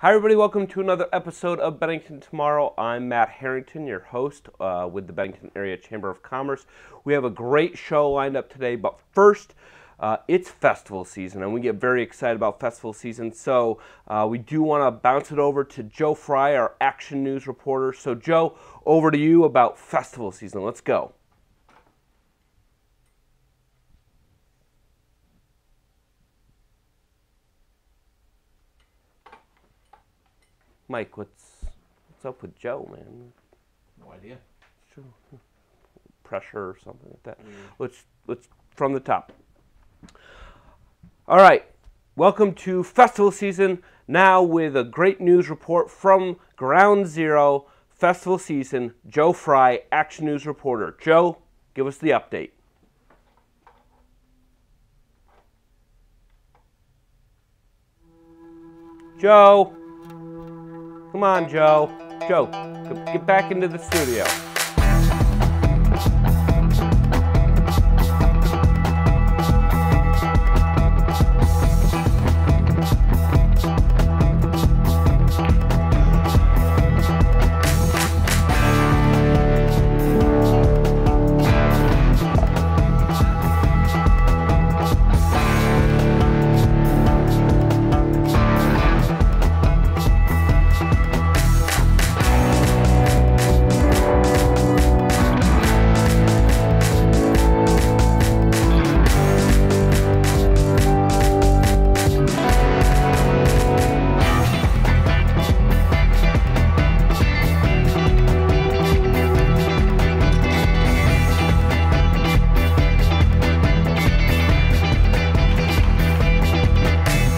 Hi everybody, welcome to another episode of Bennington Tomorrow. I'm Matt Harrington, your host with the Bennington Area Chamber of Commerce. We have a great show lined up today, but first, it's festival season, and we get very excited about festival season, so we do want to bounce it over to Joe Fry, our Action News reporter. So Joe, over to you about festival season. Let's go. Mike, what's up with Joe, man? No idea. Sure. Pressure or something like that. Let's from the top. All right, welcome to festival season. Now with a great news report from Ground Zero, festival season. Joe Fry, Action News reporter. Joe, give us the update. Joe. Come on, Joe. Joe, get back into the studio.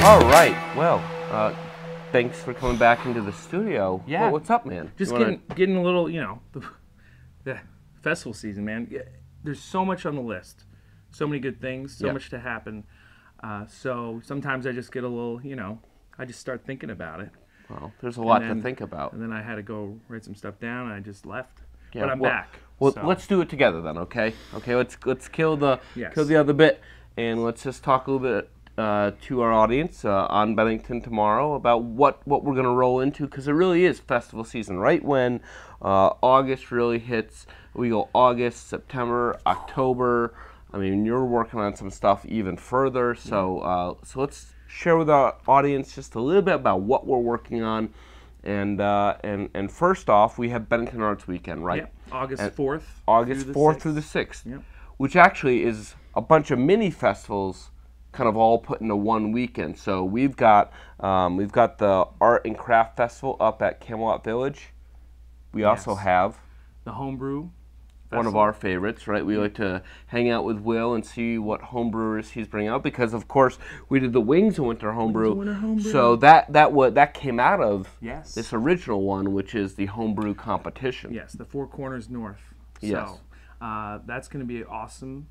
All right. Well, thanks for coming back into the studio. Yeah. Well, what's up, man? Just getting a little, the festival season, man. There's so much on the list, so many good things, so much to happen. So sometimes I just get a little, I just start thinking about it. Well, there's a lot to think about. And then I had to go write some stuff down, and I just left. Yeah, but I'm back. Well, so. let's do it together then, okay? Okay, let's kill the Yes. other bit, and let's just talk a little bit to our audience on Bennington Tomorrow about what we're going to roll into, because it really is festival season. Right when August really hits, we go August, September, October. I mean, you're working on some stuff even further, so let's share with our audience just a little bit about what we're working on. And first off, we have Bennington Arts Weekend, right? Yep. August 4th. August 4th through the 6th, yep. Which actually is a bunch of mini festivals kind of all put into one weekend. So we've got the Art and Craft Festival up at Camelot Village. We also have the Homebrew Festival. One of our favorites, right? We like to hang out with Will and see what homebrewers he's bringing out, because of course we did the Wings of Winter Homebrew. So that came out of this original one, which is the homebrew competition. Yes, the Four Corners North. Yes. So that's going to be awesome.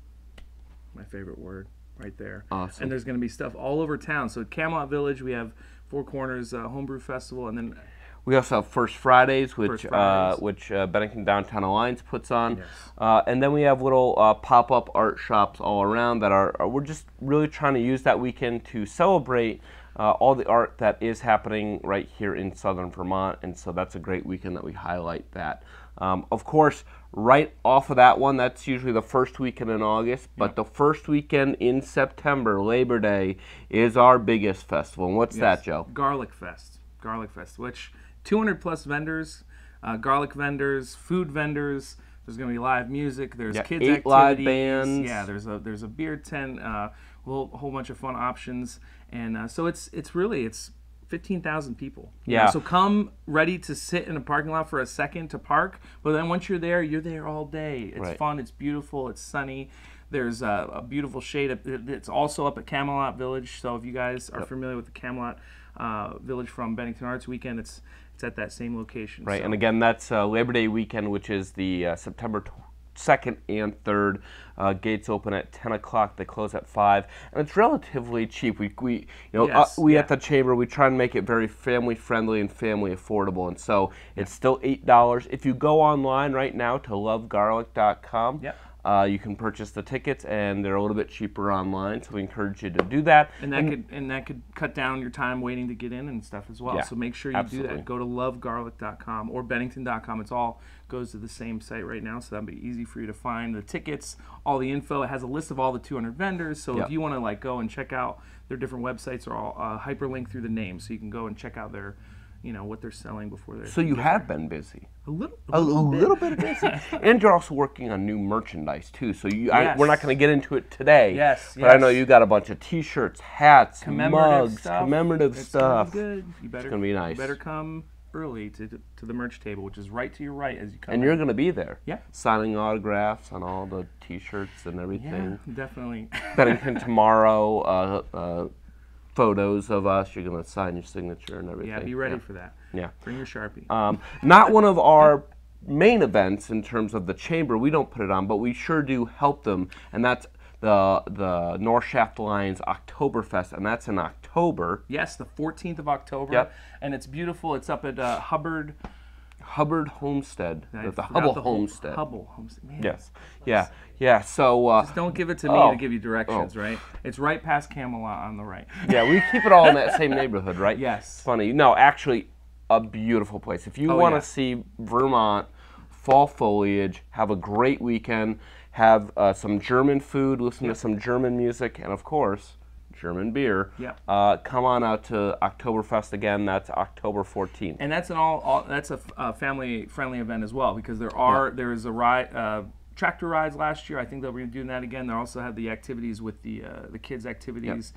My favorite word. Right there. Awesome. And there's going to be stuff all over town. So at Camelot Village, we have Four Corners Homebrew Festival, and then we also have First Fridays, which Bennington Downtown Alliance puts on, and then we have little pop-up art shops all around that we're just really trying to use that weekend to celebrate all the art that is happening right here in Southern Vermont, and so that's a great weekend that we highlight that. Of course, right off of that one, that's usually the first weekend in August, but the first weekend in September, Labor Day, is our biggest festival. And what's that, Joe? Garlic Fest, which 200 plus vendors, garlic vendors, food vendors. There's going to be live music. There's kids 8 activities. Live bands. Yeah, there's a beer tent, a whole bunch of fun options, and so it's 15,000 people. Yeah. So come ready to sit in a parking lot for a second to park, but then once you're there all day. It's fun, it's beautiful, it's sunny. There's a beautiful shade. It's also up at Camelot Village, so if you guys are familiar with the Camelot Village from Bennington Arts Weekend, it's at that same location. Right, so. and again, that's Labor Day weekend, which is the September 2nd and 3rd. Gates open at 10 o'clock. They close at 5, and it's relatively cheap. We at the chamber, we try and make it very family friendly and family affordable, and so it's still $8. If you go online right now to lovegarlic.com, You can purchase the tickets, and they're a little bit cheaper online, so we encourage you to do that. And that could cut down your time waiting to get in and stuff as well. Yeah, so make sure you do that. Go to lovegarlic.com or Bennington.com. It's all goes to the same site right now, so that'll be easy for you to find the tickets, all the info. It has a list of all the 200 vendors, so if you want to like go and check out their different websites, are all hyperlinked through the name, so you can go and check out their, what they're selling before they're. So you have been busy. A little bit busy. And you're also working on new merchandise too. So we're not going to get into it today. Yes. But I know you got a bunch of T-shirts, hats, mugs, commemorative it's stuff. Gonna be good. It's going to be nice. You better come early to the merch table, which is right to your right as you come. And you're going to be there. Yeah. Signing autographs on all the T-shirts and everything. Yeah, definitely. Bennington tomorrow. Photos of us. You're going to sign your signature and everything. Yeah, be ready for that. Yeah. Bring your Sharpie. Not one of our main events in terms of the chamber. We don't put it on, but we sure do help them, and that's the North Shaft Lions Oktoberfest, and that's in October. Yes, the 14th of October. Yep. And it's beautiful. It's up at Hubbard Homestead. The Hubble Homestead. Hubble Homestead. Man. Yes. Yeah. So just don't give it to me to give you directions, right? It's right past Camelot on the right. Yeah, we keep it all in that same neighborhood, right? Yes. It's funny. No, actually, a beautiful place. If you want to see Vermont fall foliage, have a great weekend, have some German food, listen to some German music, and of course, German beer. Yep. Come on out to Oktoberfest again. That's October 14th. And that's that's a family-friendly event as well, because there is a ride. Tractor rides last year. I think they'll be doing that again. They also have the activities with the kids' activities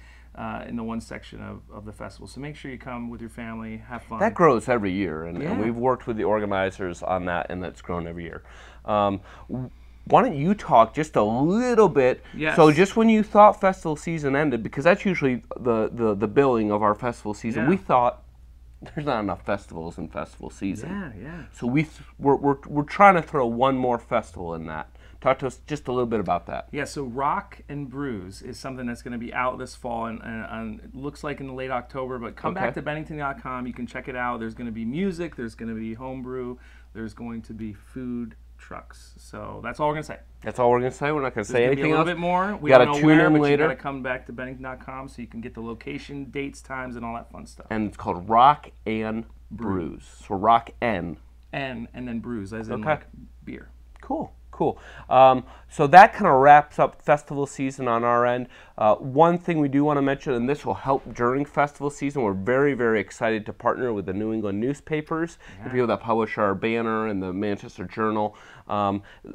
in the one section of the festival. So make sure you come with your family, have fun. That grows every year, and we've worked with the organizers on that, and that's grown every year. Why don't you talk just a little bit? Yes. So just when you thought festival season ended, because that's usually the billing of our festival season, we thought there's not enough festivals in festival season. Yeah. So we're trying to throw one more festival in that. Talk to us just a little bit about that. Yeah, so Rock and Brews is something that's going to be out this fall, and it looks like in late October, but come back to Bennington.com. You can check it out. There's going to be music. There's going to be homebrew. There's going to be food trucks. So that's all we're going to say. That's all we're going to say. We're not going to say anything else. A little bit more. We got don't to know tune where, in but later. You got to come back to Bennington.com so you can get the location, dates, times, and all that fun stuff. And it's called Rock and Brews. So Rock and then Brews, as in like beer. Cool. So that kind of wraps up festival season on our end. One thing we do want to mention, and this will help during festival season, we're very, very excited to partner with the New England newspapers, the people that publish our banner and the Manchester Journal.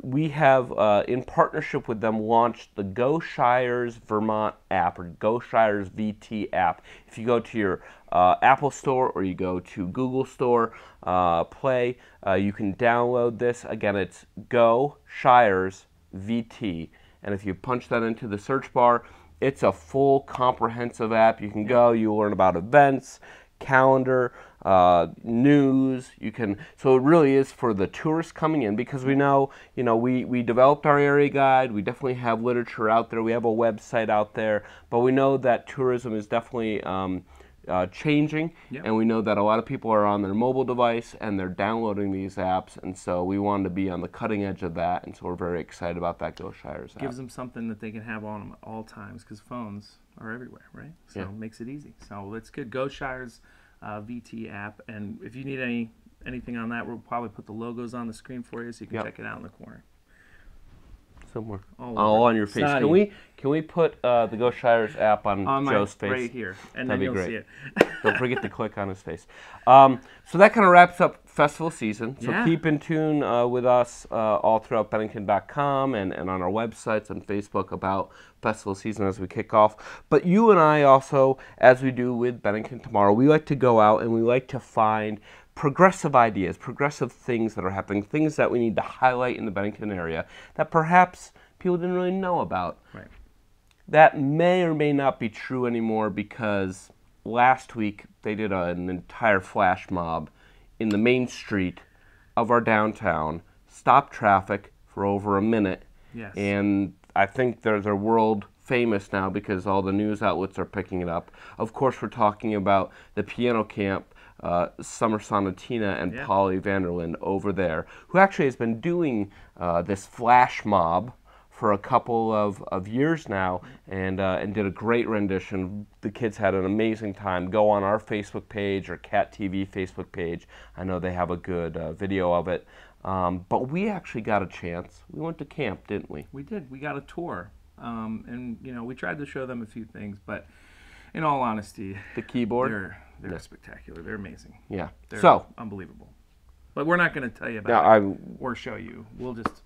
We have, in partnership with them, launched the Go Shires Vermont app, or Go Shires VT app. If you go to your Apple Store or you go to Google Store, Play, you can download this. Again, it's Go Shires VT, and if you punch that into the search bar, it's a full comprehensive app. You can go, you learn about events, calendar, news. So it really is for the tourists coming in, because we know, we developed our area guide. We definitely have literature out there. We have a website out there, but we know that tourism is definitely changing, and we know that a lot of people are on their mobile device and they're downloading these apps, and so we wanted to be on the cutting edge of that, and so we're very excited about that Go Shires app. Gives them something that they can have on them at all times, because phones are everywhere, right? So it makes it easy. So that's good. Go Shires VT app, and if you need anything on that, we'll probably put the logos on the screen for you so you can check it out in the corner. Somewhere. All on your face. Snotty. Can we put the Go Shires app on Joe's face? Right here, and That'd then you'll great. see it. Don't forget to click on his face. So that kind of wraps up festival season. So keep in tune with us all throughout Bennington.com and on our websites and Facebook about festival season as we kick off. But you and I also, as we do with Bennington Tomorrow, we like to go out and we like to find progressive ideas, progressive things that are happening, things that we need to highlight in the Bennington area that perhaps people didn't really know about. Right. That may or may not be true anymore, because last week they did an entire flash mob in the main street of our downtown, stopped traffic for over a minute, and I think they're world famous now because all the news outlets are picking it up. Of course, we're talking about the piano camp, Summer Sonatina and Polly Vanderlyn over there, who actually has been doing this flash mob for a couple of years now, and did a great rendition. The kids had an amazing time. Go on our Facebook page or Cat TV Facebook page. I know they have a good video of it. But we actually got a chance. We went to camp, didn't we? We did. We got a tour. And, you know, we tried to show them a few things, but in all honesty, the keyboard, they're spectacular. They're amazing. Yeah. They're unbelievable. But we're not going to tell you about it or show you. We'll just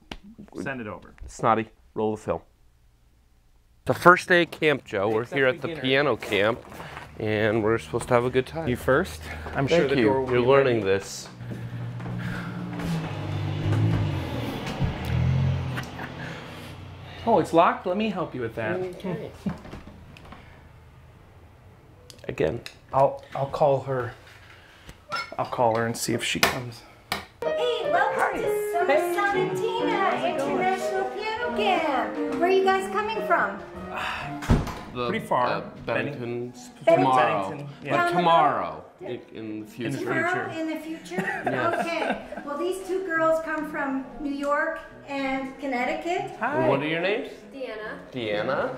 send it over. Snotty, roll the film. The first day of camp, Joe. We're here at the piano camp, and we're supposed to have a good time. You first? I'm sure the door will be You're learning this. Oh, it's locked? Let me help you with that. Okay. Again. I'll call her. I'll call her and see if she comes. Hey, welcome to Summer Sonatina International Piano Camp. Where are you guys coming from? Pretty far. Bennington. Tomorrow. Bennington, Yeah. But tomorrow. In the future. Tomorrow in the future? Yes. Okay. Well, these two girls come from New York and Connecticut. Hi. What are your names? Deanna.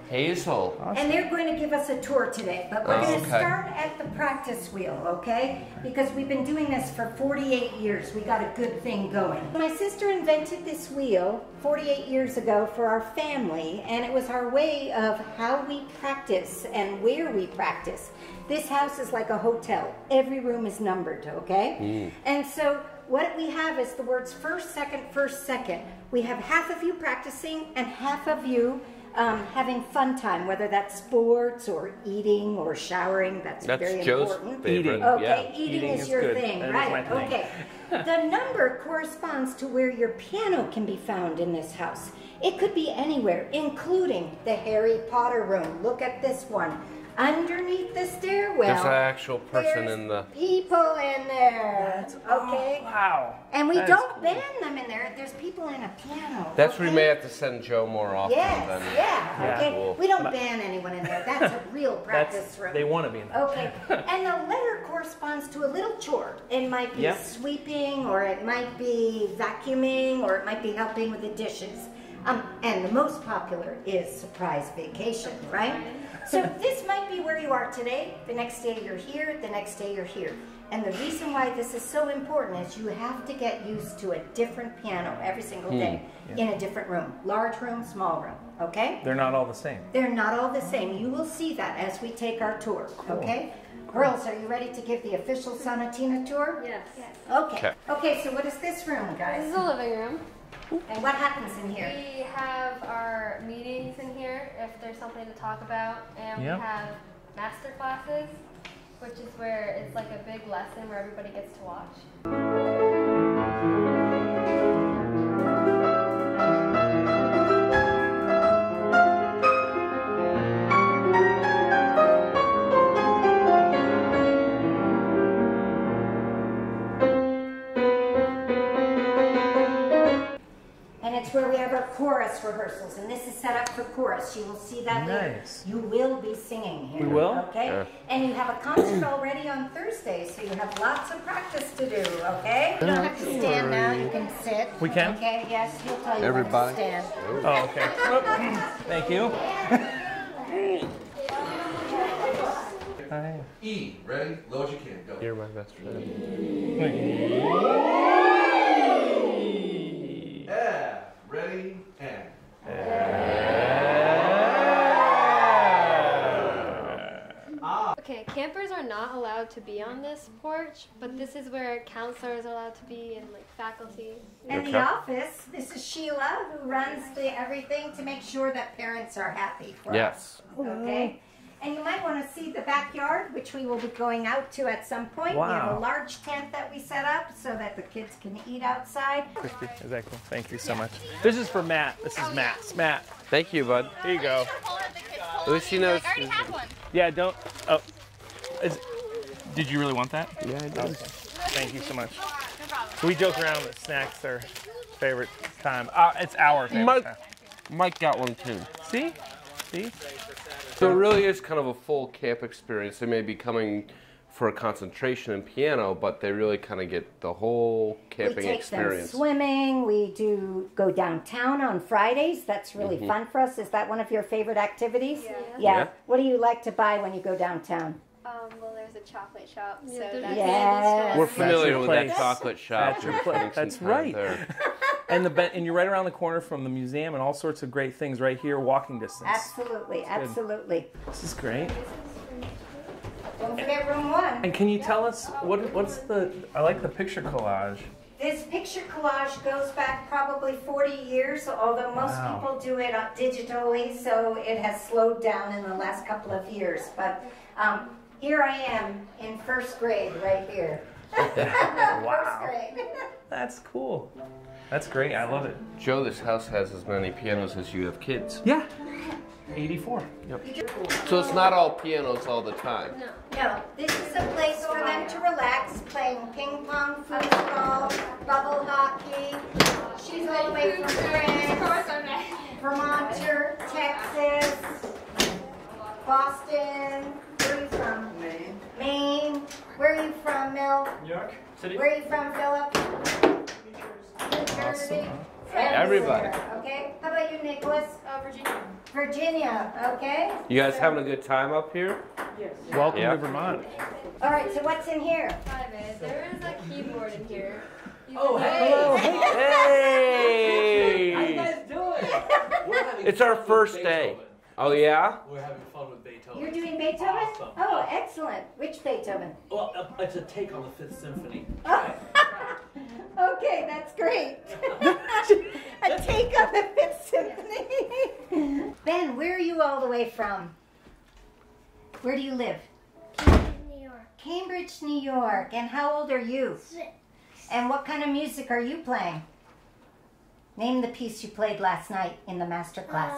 Hazel. Awesome. And they're going to give us a tour today. But we're going to start at the practice wheel, okay? Because we've been doing this for 48 years. We got a good thing going. My sister invented this wheel 48 years ago for our family, and it was our way of how we practice and where we practice. This house is like a hotel. Every room is numbered, okay? And so what we have is the words first, second, first, second. We have half of you practicing and half of you having fun time, whether that's sports or eating or showering. That's very Joe's important. favorite. Okay, Yeah. eating is your good. thing, That is right? my thing. Okay. The number corresponds to where your piano can be found in this house. It could be anywhere, including the Harry Potter room. Look at this one. Underneath the stairwell, There's an actual person there's in the... people in there. Okay. Wow. And we That is don't cool. ban them in there. There's people in a piano. That's okay? where we may have to send Joe more often. Yes, than... yeah, okay. Cool. We don't ban anyone in there. That's a real practice room. They want to be in there. Okay, and the letter corresponds to a little chore. It might be sweeping, or it might be vacuuming, or it might be helping with the dishes. And the most popular is surprise vacation, right? So this might be where you are today. The next day you're here, the next day you're here. And the reason why this is so important is you have to get used to a different piano every single day in a different room. Large room, small room, okay? They're not all the same. They're not all the same. You will see that as we take our tour, okay? Girls, are you ready to give the official Sonatina tour? Yes. Okay. Okay, so what is this room, This guys? is the living room. And what happens in here? We have our meetings in here if there's something to talk about, and we have master classes, which is where it's like a big lesson where everybody gets to watch. Where we have our chorus rehearsals, and this is set up for chorus. You will see that later. You will be singing here. We will? Okay? Yeah. And you have a concert already on Thursday, so you have lots of practice to do, okay? You don't have to stand now, you can sit. We can? Okay, yes, he'll tell you Everybody. when to stand. Oh, okay. Thank you. Hi. E, ready? Low as you can, go. You're my best friend. F, ready, and. Okay, campers are not allowed to be on this porch, but this is where counselors are allowed to be and like faculty. And the office, this is Sheila, who runs everything to make sure that parents are happy for us. Okay? And you might want to see the backyard, which we will be going out to at some point. Wow. We have a large tent that we set up so that the kids can eat outside. Christy, is that cool? Thank you so much. This is for Matt. This is Matt's. Matt. Thank you, bud. Here you go. At least he knows. I already have one. Yeah, don't. Oh. Did you really want that? Yeah, I did. Okay. Thank you so much. No problem. So we joke around that snacks are favorite time. It's our favorite time. Mike got one too. See? See? So it really is kind of a full camp experience. They may be coming for concentration in piano, but they really kind of get the whole camping experience. Them swimming. We do go downtown on Fridays. That's really fun for us. Is that one of your favorite activities? Yeah. What do you like to buy when you go downtown? Well, there's a chocolate shop, so that's we're familiar with that chocolate shop. That's your place. That's right. And you're right around the corner from the museum and all sorts of great things right here, walking distance. Absolutely, absolutely. This is great. Don't forget room 1. And can you tell us what's the? I like the picture collage. This picture collage goes back probably 40 years, although most people do it digitally, so it has slowed down in the last couple of years. But here I am in first grade right here. Wow. First grade. That's cool. That's great. I love it. Joe, this house has as many pianos as you have kids. Yeah. 84. Yep. So it's not all pianos all the time. No, this is a place for them to relax, playing ping pong, football, bubble hockey. She's all the way from France, Vermont, Texas, Boston. Where are you from? Maine. Where are you from, Mel? New York City. Where are you from, Philip? New Jersey. Awesome. Everybody. Okay. How about you, Nicholas? Virginia. Virginia. Okay. You guys having a good time up here? Yes. Welcome to Vermont. All right. So what's in here? Hi, man. There is a keyboard in here. Oh, Hey! How you guys doing? We're having It's our fun with first day. Beethoven. Oh yeah? We're having fun with Beethoven. You're doing Beethoven? Awesome. Oh, excellent. Which Beethoven? Well, it's a take on the Fifth Symphony. Okay, that's great. A take on the Fifth Symphony. Ben, where are you all the way from? Where do you live? New York. Cambridge, New York. And how old are you? 6. And what kind of music are you playing? Name the piece you played last night in the master class.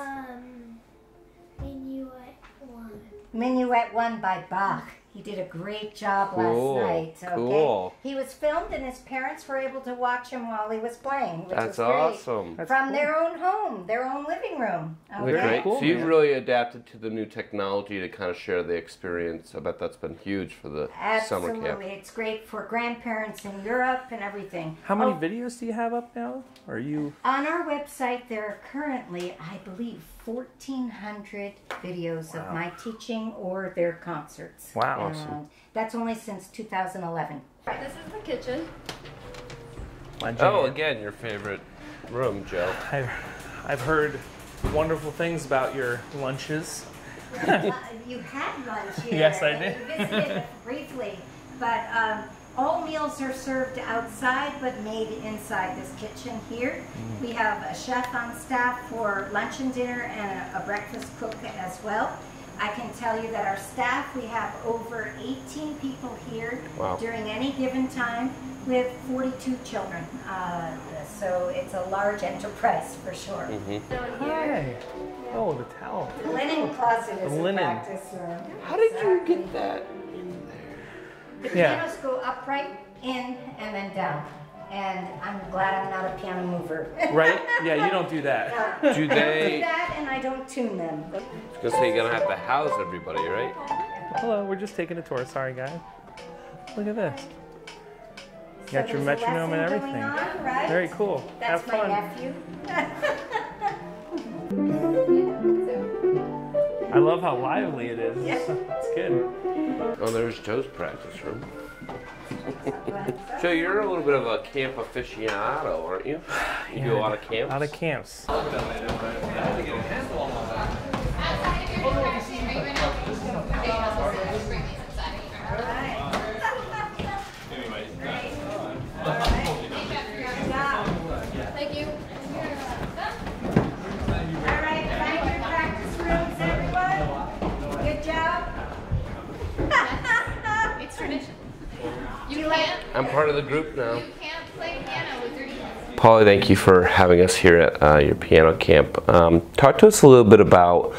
Minuet 1. Minuet 1 by Bach. He did a great job Cool, last night. Okay? cool. He was filmed and his parents were able to watch him while he was playing, which That's was great. awesome. From their own home, their own living room. Okay? Great. cool, So you've man. really adapted to the new technology to kind of share the experience. I bet that's been huge for the summer camp. Absolutely. It's great for grandparents in Europe and everything. How many videos do you have up now? Are you? On our website, there are currently, I believe, 1,400 videos of my teaching or their concerts. Wow. And that's only since 2011. This is the kitchen. Oh, again, your favorite room, Joe. I've heard wonderful things about your lunches. You had lunch here. Yes, I and did. You visited briefly, but all meals are served outside but made inside this kitchen here. We have a chef on staff for lunch and dinner and a breakfast cook as well. I can tell you that our staff, we have over 18 people here during any given time with 42 children. So it's a large enterprise for sure. Hi. Oh, the towel. The linen closet is The a linen. practice room. How did you get that in there? The pianos go upright, in, and then down. And I'm glad I'm not a piano mover. Right? Yeah, you don't do that. Do I don't do they? that, and I don't tune them. I was gonna say you're gonna have to house everybody, right? Hello, we're just taking a tour. Sorry, guys. Look at this. You got your there's a metronome and lesson everything. going on, right? Very cool. That's Have fun. my nephew. I love how lively it is. Yeah. It's good. Oh, there's Joe's practice room. Joe, you're a little bit of a camp aficionado, aren't you? You do a lot of camps? A lot of camps. Thank you. All right, find your practice rooms, everyone. Good job. It's tradition. You like? I'm part of the group now. You can't play piano with your Paulie, thank you for having us here at your piano camp. Talk to us a little bit about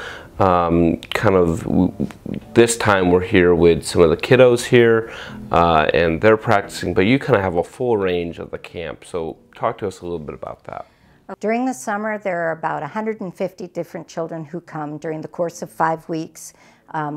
this time we're here with some of the kiddos here and they're practicing, but you kind of have a full range of the camp. So talk to us a little bit about that. During the summer, there are about 150 different children who come during the course of 5 weeks.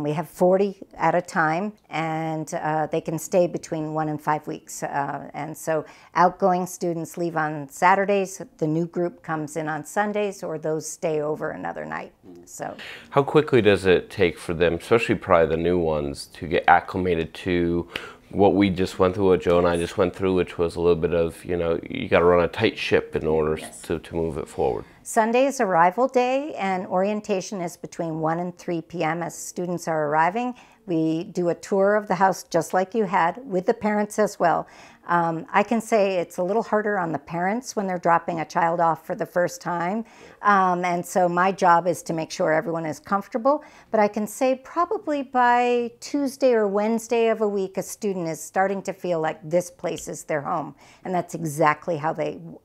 We have 40 at a time, and they can stay between 1 and 5 weeks. And so outgoing students leave on Saturdays, the new group comes in on Sundays, or those stay over another night. So, how quickly does it take for them, especially probably the new ones, to get acclimated to what we just went through, what Joe and I just went through, which was a little bit of, you know, you got to run a tight ship in order to move it forward? Sunday is arrival day, and orientation is between 1 and 3 p.m. as students are arriving. We do a tour of the house just like you had, with the parents as well. I can say it's a little harder on the parents when they're dropping a child off for the first time. And so my job is to make sure everyone is comfortable. But I can say probably by Tuesday or Wednesday of a week, a student is starting to feel like this place is their home. And that's exactly how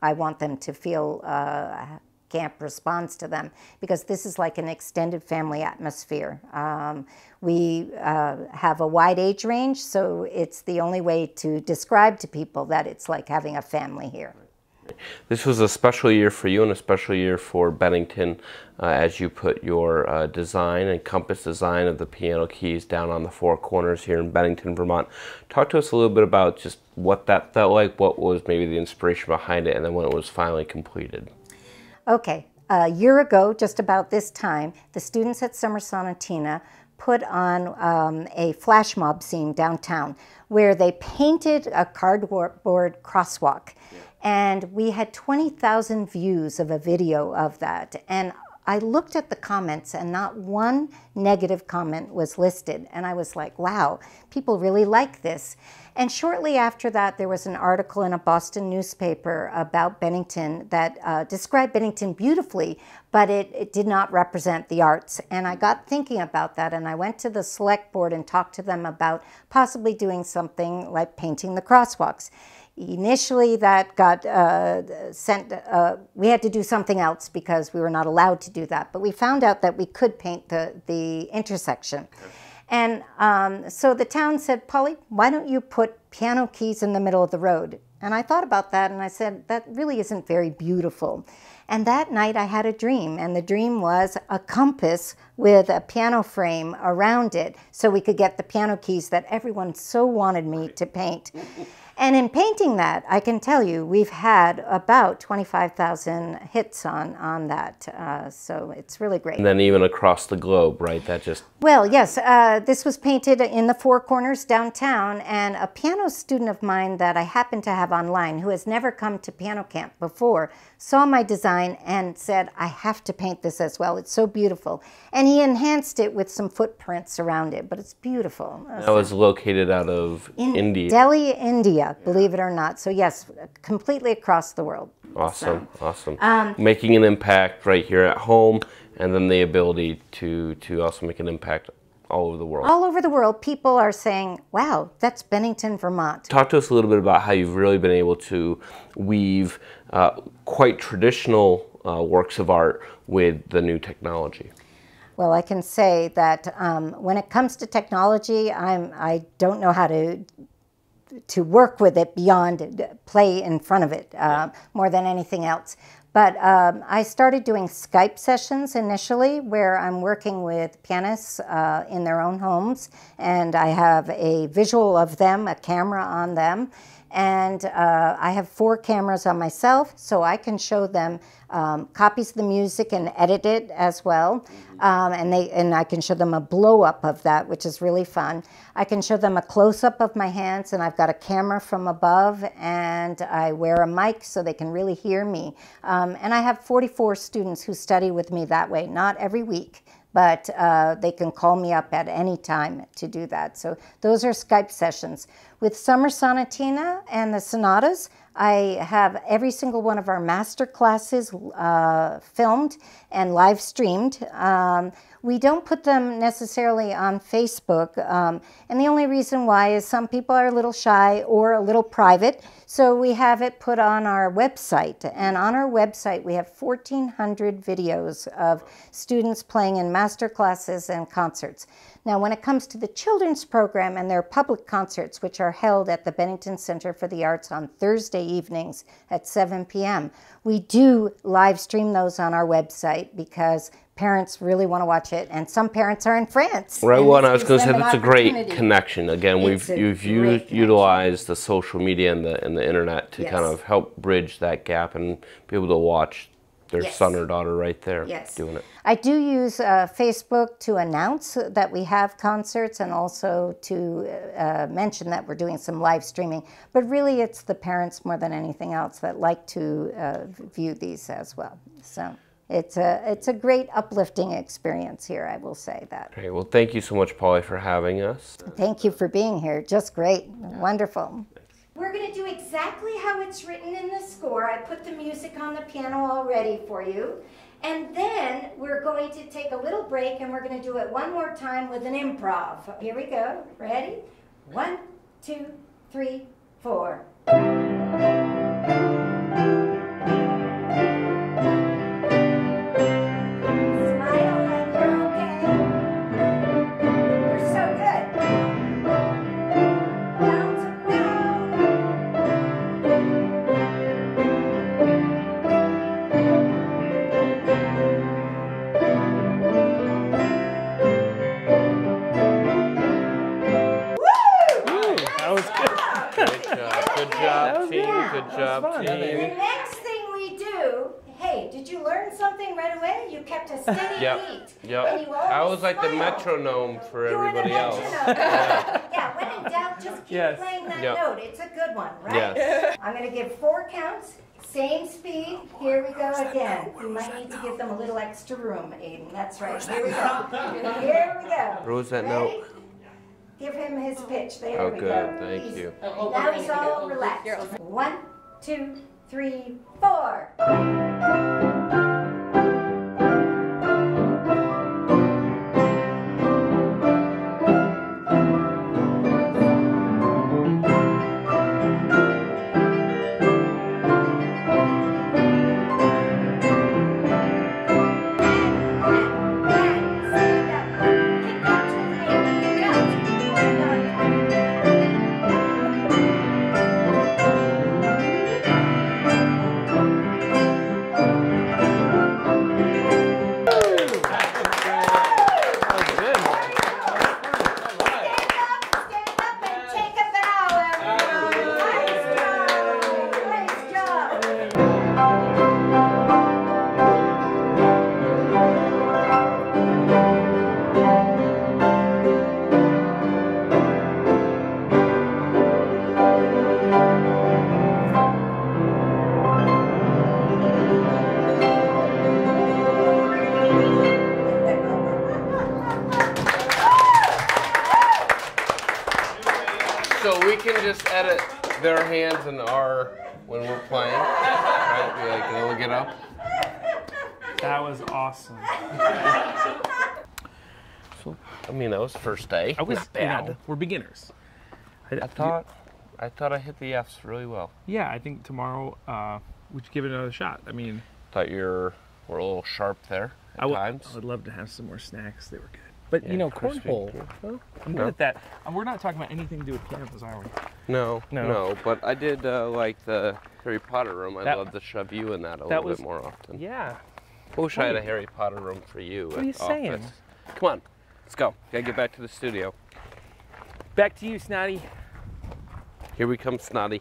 I want them to feel. Camp responds to them, because this is like an extended family atmosphere. We have a wide age range, so it's the only way to describe to people that it's like having a family here. This was a special year for you and a special year for Bennington as you put your design and compass design of the piano keys down on the four corners here in Bennington, Vermont. Talk to us a little bit about just what that felt like, what was maybe the inspiration behind it, and then when it was finally completed. Okay, a year ago, just about this time, the students at Summer Sonatina put on a flash mob scene downtown where they painted a cardboard crosswalk. Yeah. And we had 20,000 views of a video of that. And I looked at the comments and not one negative comment was listed. And I was like, wow, people really like this. And shortly after that, there was an article in a Boston newspaper about Bennington that described Bennington beautifully, but it did not represent the arts. And I got thinking about that, and I went to the select board and talked to them about possibly doing something like painting the crosswalks. Initially, that got sent, we had to do something else because we were not allowed to do that. But we found out that we could paint the intersection. Okay. And so the town said, Polly, why don't you put piano keys in the middle of the road? And I thought about that, and I said, that really isn't very beautiful. And that night I had a dream, and the dream was a compass with a piano frame around it so we could get the piano keys that everyone so wanted me to paint. And in painting that, I can tell you, we've had about 25,000 hits on that, so it's really great. And then even across the globe, right? That just... Well, yes, this was painted in the Four Corners downtown, and a piano student of mine that I happen to have online, who has never come to piano camp before, saw my design and said, I have to paint this as well. It's so beautiful. And he enhanced it with some footprints around it, but it's beautiful. That was located out of India. Delhi, India, believe it or not. So yes, completely across the world. Awesome, awesome. Making an impact right here at home, and then the ability to also make an impact all over the world. All over the world, people are saying, wow, that's Bennington, Vermont. Talk to us a little bit about how you've really been able to weave quite traditional works of art with the new technology. Well, I can say that when it comes to technology, I don't know how to work with it beyond play in front of it more than anything else. But I started doing Skype sessions initially where I'm working with pianists in their own homes, and I have a visual of them, a camera on them, and I have 4 cameras on myself, so I can show them copies of the music and edit it as well. And I can show them a blow-up of that, which is really fun. I can show them a close-up of my hands, and I've got a camera from above, and I wear a mic so they can really hear me. And I have 44 students who study with me that way, not every week, but they can call me up at any time to do that. So those are Skype sessions. With Summer Sonatina and the sonatas, I have every single one of our master classes filmed and live streamed. We don't put them necessarily on Facebook, and the only reason why is some people are a little shy or a little private, so we have it put on our website. And on our website, we have 1,400 videos of students playing in master classes and concerts. Now, when it comes to the children's program and their public concerts, which are held at the Bennington Center for the Arts on Thursday evenings at 7 p.m., we do live stream those on our website because parents really want to watch it, and some parents are in France. Right, well, I was going to say them an that's a great opportunity. connection. Again, you've utilized the social media and the internet to Yes. kind of help bridge that gap and be able to watch their Yes. son or daughter right there Yes. doing it. I do use Facebook to announce that we have concerts and also to mention that we're doing some live streaming. But really, it's the parents more than anything else that like to view these as well. So it's a great uplifting experience here, I will say that. Great. Well, thank you so much, Polly, for having us. Thank you for being here. Just great. Wonderful. We're going to do exactly how it's written in the score. I put the music on the piano already for you. And then we're going to take a little break and we're going to do it one more time with an improv. Here we go. Ready? 1, 2, 3, 4. Good job, team. The next thing we do, hey, did you learn something right away? You kept a steady beat. Yep. And you I always was like the smiled. metronome for You were the everybody else. metronome. Yeah, when in doubt, just keep playing that note. It's a good one, right? Yes. I'm going to give 4 counts, same speed. Here we go again. You might need to give them a little extra room, Aiden. That's right. Here we go. Here we go. What was that Ready? note? Give him his pitch. There Oh, we good. go. Thank you. Now he's all relaxed. 1, 2, 3, 4. So we can just edit their hands and our when we're playing, right? Be like, can we get up? That was awesome. So, I mean, that was first day. I was Not bad. You know, we're beginners. I thought I hit the Fs really well. Yeah, I think tomorrow we should give it another shot. I mean, Thought we're a little sharp there at times. I would love to have some more snacks. They were good. But, Yeah, you know, crispy. cornhole, well, I'm good at that. We're not talking about anything to do with pianos, are we? No. But I did like the Harry Potter room. I'd That- love to shove you in that a little bit more often. Yeah. I wish I had a Harry Potter room for you What at are you the saying? office. Come on, let's go. Gotta get back to the studio. Back to you, Snotty. Here we come, Snotty.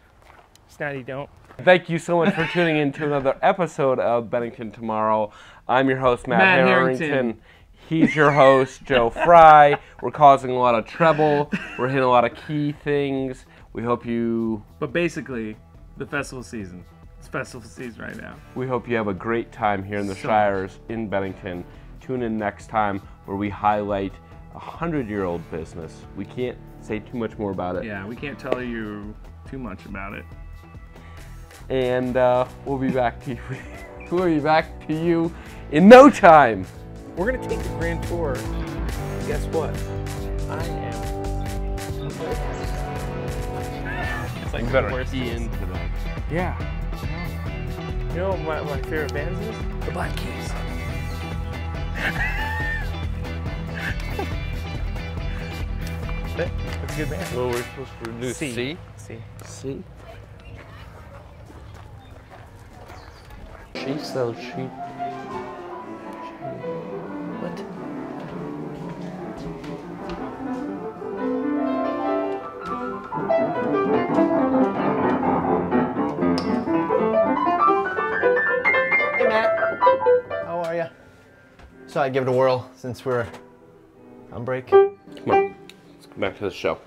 Snotty, don't. Thank you so much for tuning in to another episode of Bennington Tomorrow. I'm your host, Matt Harrington. He's your host, Joe Fry. We're causing a lot of trouble. We're hitting a lot of key things. We hope you... But basically, the festival season. It's festival season right now. We hope you have a great time here in the Shires in Bennington. Tune in next time where we highlight a 100-year-old business. We can't say too much more about it. Yeah, we can't tell you too much about it. And we'll be back to you. We'll be back to you in no time. We're gonna take the grand tour. Guess what? I am. It's like You better the key into that. Yeah. You know what my favorite bands is? The Black Keys. That's a good band. Well, we're supposed to do C. C. C. She sells sheep. So I'd give it a whirl since we're on break. Come on, let's go back to the show.